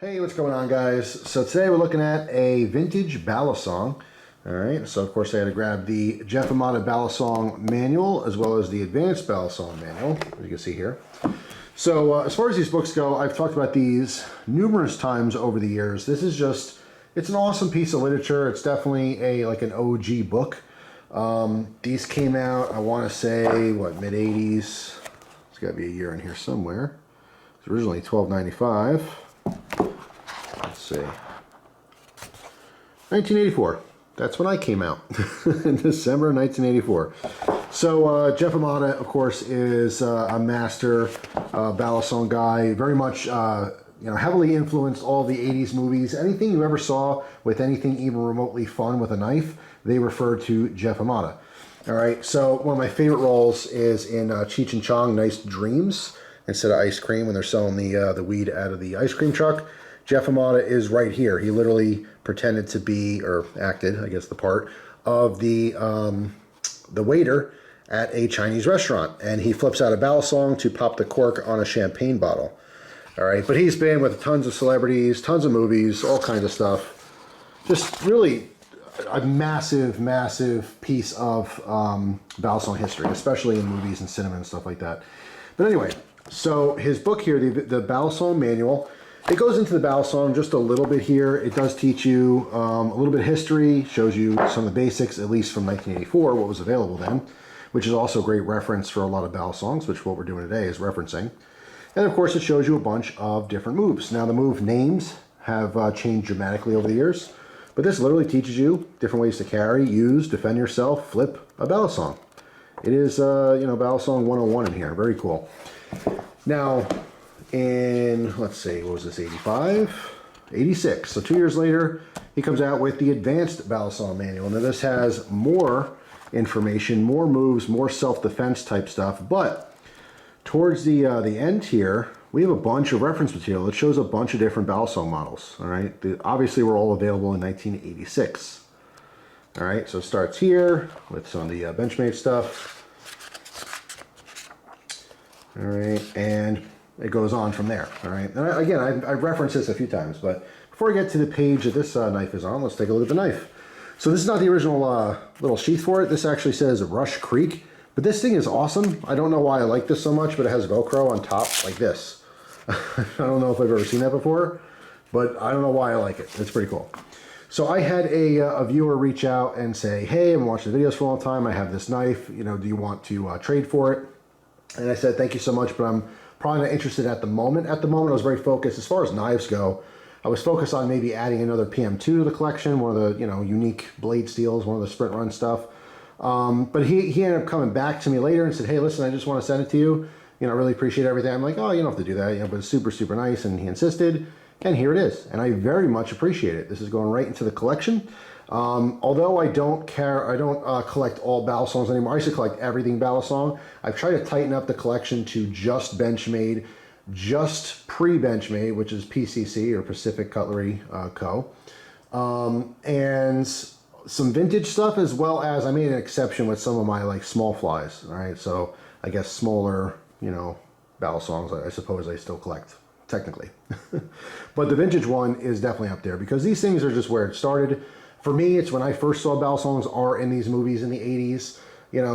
Hey, what's going on, guys? So today we're looking at a vintage Balisong. All right, so of course I had to grab the Jeff Imada Balisong manual as well as the advanced Balisong manual, as you can see here. So as far as these books go, I've talked about these numerous times over the years. This is just, it's an awesome piece of literature. It's definitely like an OG book. These came out, I want to say, what, mid-80s? There's got to be a year in here somewhere. It's originally $12.95. Let's see. 1984. That's when I came out. In December 1984. So Jeff Imada, of course, is a master Balisong guy. Very much, heavily influenced all the 80s movies. Anything you ever saw with anything even remotely fun with a knife, they refer to Jeff Imada. All right. So one of my favorite roles is in Cheech and Chong, Nice Dreams, instead of ice cream when they're selling the weed out of the ice cream truck. Jeff Imada is right here. He literally pretended to be, or acted, I guess, the part of the waiter at a Chinese restaurant. And he flips out a Balisong to pop the cork on a champagne bottle. All right, but he's been with tons of celebrities, tons of movies, all kinds of stuff. Just really a massive, massive piece of Balisong history, especially in movies and cinema and stuff like that. But anyway, so his book here, the Balisong Manual, it goes into the Balisong just a little bit here. It does teach you a little bit of history, shows you some of the basics, at least from 1984, what was available then, which is also a great reference for a lot of Balisongs, which what we're doing today is referencing. And of course, it shows you a bunch of different moves. Now, the move names have changed dramatically over the years, but this literally teaches you different ways to carry, use, defend yourself, flip a Balisong. It is, Balisong 101 in here. Very cool. Now, in, let's see, what was this, 85? 86. So 2 years later, he comes out with the advanced Balisong manual. Now, this has more information, more moves, more self-defense type stuff, but towards the end here, we have a bunch of reference material that shows a bunch of different Balisong models. All right, obviously we're all available in 1986. All right, so it starts here with some of the Benchmade stuff. All right, and it goes on from there. All right, and again, I've referenced this a few times, but before I get to the page that this knife is on, let's take a look at the knife. So this is not the original little sheath for it. This actually says Rush Creek, but this thing is awesome. I don't know why I like this so much, but it has Velcro on top like this. I don't know if I've ever seen that before, but I don't know why I like it. It's pretty cool. So I had a viewer reach out and say, hey, I've been watching the videos for a long time. I have this knife. Do you want to trade for it? And I said, thank you so much, but I'm probably not interested at the moment. At the moment, I was very focused. As far as knives go, I was focused on maybe adding another PM2 to the collection, one of the unique blade steels, one of the sprint run stuff. But he ended up coming back to me later and said, hey, listen, I just want to send it to you. I really appreciate everything. I'm like, oh, you don't have to do that, but it's super, super nice. And he insisted, and here it is. And I very much appreciate it. This is going right into the collection. Although I don't collect all Balisongs anymore. I used to collect everything Balisong. I've tried to tighten up the collection to just Benchmade, just pre-Benchmade, which is PCC, or Pacific Cutlery Co. And some vintage stuff, as well as I made an exception with some of my small flies. All right, so I guess smaller, Balisongs, I suppose I still collect technically. But the vintage one is definitely up there because these things are just where it started. For me, it's when I first saw Balisongs are in these movies in the 80s,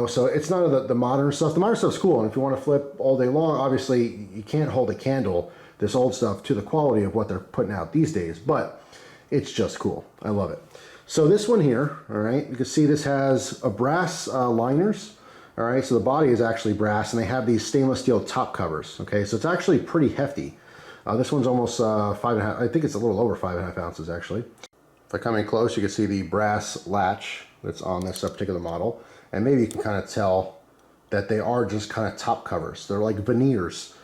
so it's none of the modern stuff. The modern stuff's cool, and if you want to flip all day long, obviously you can't hold a candle, this old stuff, to the quality of what they're putting out these days, but it's just cool. I love it. So this one here, all right, you can see this has a brass liners, all right, so the body is actually brass, and they have these stainless steel top covers, okay, so it's actually pretty hefty. This one's almost 5.5, I think it's a little over 5.5 ounces actually. If I come in close, you can see the brass latch that's on this particular model, and maybe you can kind of tell that they are just kind of top covers. They're like veneers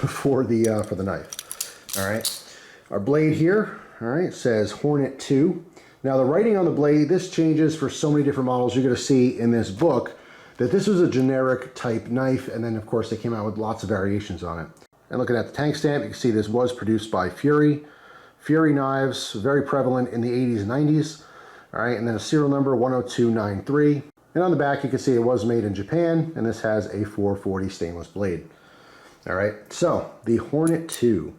for the knife. All right, our blade here, all right, says Hornet-II. Now the writing on the blade, this changes for so many different models. You're going to see in this book that this was a generic type knife, and then of course they came out with lots of variations on it. And looking at the tank stamp, you can see this was produced by Fury. Fury knives, very prevalent in the 80s and 90s. All right, and then a serial number 10293. And on the back, you can see it was made in Japan, and this has a 440 stainless blade. All right, so the Hornet-II.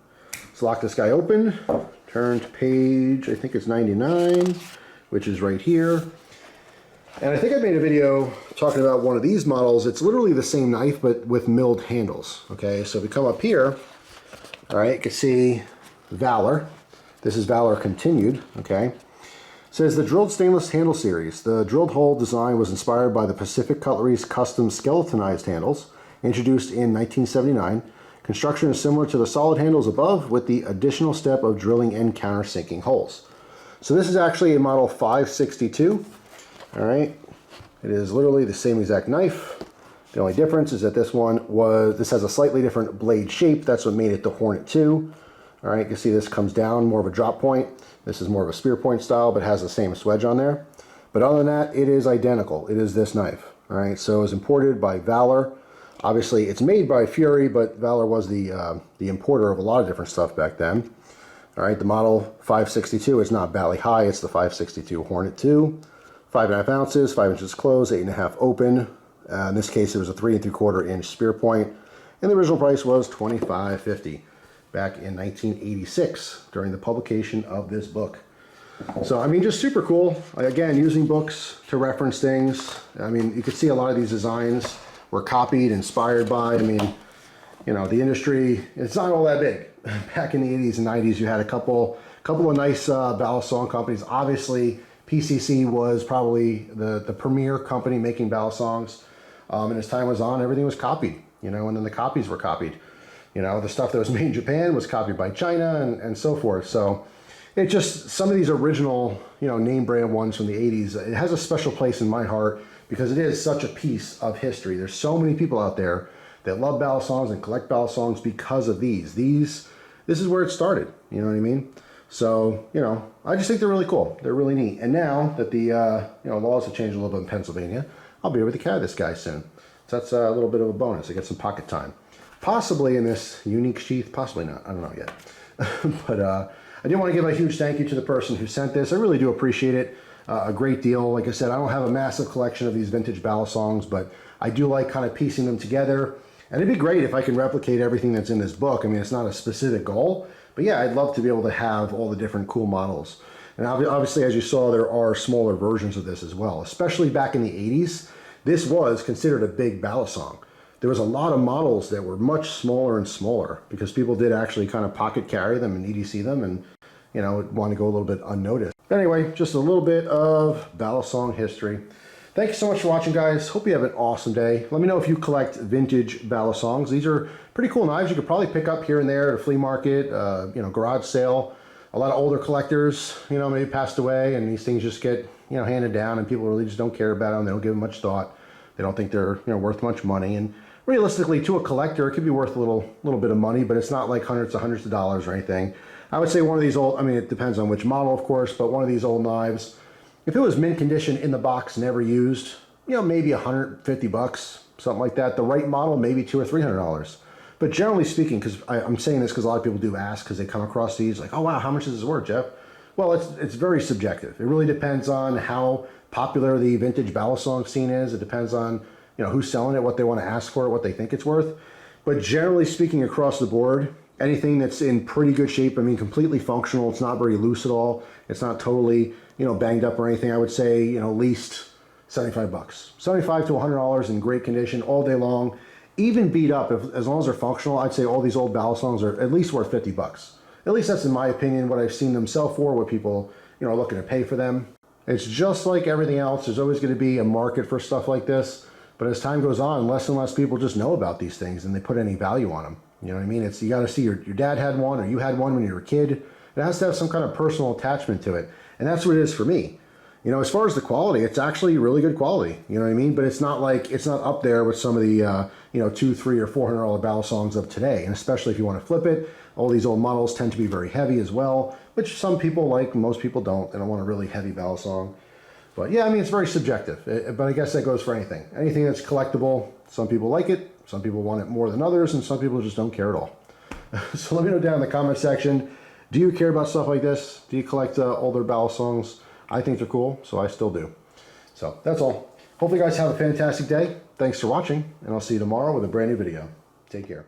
Let's lock this guy open. Turn to page, I think it's 99, which is right here. And I think I made a video talking about one of these models. It's literally the same knife, but with milled handles. Okay, so if we come up here, all right, you can see Valor. This is Valor Continued, okay. It says the drilled stainless handle series. The drilled hole design was inspired by the Pacific Cutlery's custom skeletonized handles, introduced in 1979. Construction is similar to the solid handles above, with the additional step of drilling and countersinking holes. So this is actually a model 562. All right, it is literally the same exact knife. The only difference is that this has a slightly different blade shape. That's what made it the Hornet-II. All right, you can see this comes down, more of a drop point. This is more of a spear point style, but has the same swedge on there. But other than that, it is identical. It is this knife. All right, so it was imported by Valor. Obviously, it's made by Fury, but Valor was the importer of a lot of different stuff back then. All right, the model 562 is not Bally High. It's the 562 Hornet-II. 5.5 ounces, 5 inches closed, 8.5 open. In this case, it was a 3 3/4 inch spear point, and the original price was $25.50 back in 1986 during the publication of this book. So, I mean, just super cool. Again, using books to reference things. I mean, you could see a lot of these designs were copied, inspired by. I mean, you know, the industry, it's not all that big. Back in the 80s and 90s, you had a couple of nice Balisong companies. Obviously, PCC was probably the premier company making Balisongs. And as time was on, everything was copied, you know, and then the copies were copied. You know, the stuff that was made in Japan was copied by China and so forth. So it just, some of these original, you know, name brand ones from the 80s, it has a special place in my heart because it is such a piece of history. There's so many people out there that love Balisongs and collect Balisongs because of these. This is where it started, you know what I mean? So, you know, I just think they're really cool. They're really neat. And now that the, you know, laws have changed a little bit in Pennsylvania, I'll be able to carry this guy soon. So that's a little bit of a bonus. I get some pocket time. Possibly in this unique sheath, possibly not. I don't know yet. But I do want to give a huge thank you to the person who sent this. I really do appreciate it a great deal. Like I said, I don't have a massive collection of these vintage Balisongs, but I do like kind of piecing them together. And it'd be great if I can replicate everything that's in this book. I mean, it's not a specific goal, but yeah, I'd love to be able to have all the different cool models. And obviously, as you saw, there are smaller versions of this as well. Especially back in the 80s, this was considered a big Balisong. There was a lot of models that were much smaller and smaller because people did actually kind of pocket carry them and EDC them and, you know, want to go a little bit unnoticed. Anyway, just a little bit of Balisong history. Thank you so much for watching, guys. Hope you have an awesome day. Let me know if you collect vintage Balisongs. These are pretty cool knives you could probably pick up here and there at a flea market, you know, garage sale. A lot of older collectors, you know, maybe passed away and these things just get, you know, handed down and people really just don't care about them. They don't give them much thought. They don't think they're, you know, worth much money. And realistically, to a collector, it could be worth a little bit of money, but it's not like hundreds of dollars or anything. I would say one of these old, I mean, it depends on which model, of course, but one of these old knives, if it was mint condition in the box, never used, you know, maybe 150 bucks, something like that. The right model, maybe $200 or $300. But generally speaking, because I'm saying this because a lot of people do ask because they come across these like, oh wow, how much is this worth, Jeff? Well, it's very subjective. It really depends on how popular the vintage Balisong scene is. It depends on, you know, who's selling it, what they want to ask for it, what they think it's worth. But generally speaking, across the board, anything that's in pretty good shape, I mean, completely functional, it's not very loose at all, it's not totally, you know, banged up or anything, I would say, you know, at least 75 bucks. $75 to $100 in great condition all day long. Even beat up, as long as they're functional, I'd say all these old Balisongs are at least worth 50 bucks. At least that's in my opinion, what I've seen them sell for, what people, you know, are looking to pay for them. It's just like everything else. There's always going to be a market for stuff like this. But as time goes on, less and less people just know about these things and they put any value on them. You know what I mean? It's, you got to see your dad had one or you had one when you were a kid. It has to have some kind of personal attachment to it. And that's what it is for me. You know, as far as the quality, it's actually really good quality. You know what I mean? But it's not like, it's not up there with some of the, you know, $200, $300, or $400 Balisongs of today. And especially if you want to flip it, all these old models tend to be very heavy as well, which some people like, most people don't. They don't want a really heavy Balisong. But yeah, I mean, it's very subjective. But I guess that goes for anything. Anything that's collectible, some people like it, some people want it more than others, and some people just don't care at all. So let me know down in the comment section, do you care about stuff like this? Do you collect older Balisongs? I think they're cool, so I still do. So that's all. Hopefully you guys have a fantastic day. Thanks for watching, and I'll see you tomorrow with a brand new video. Take care.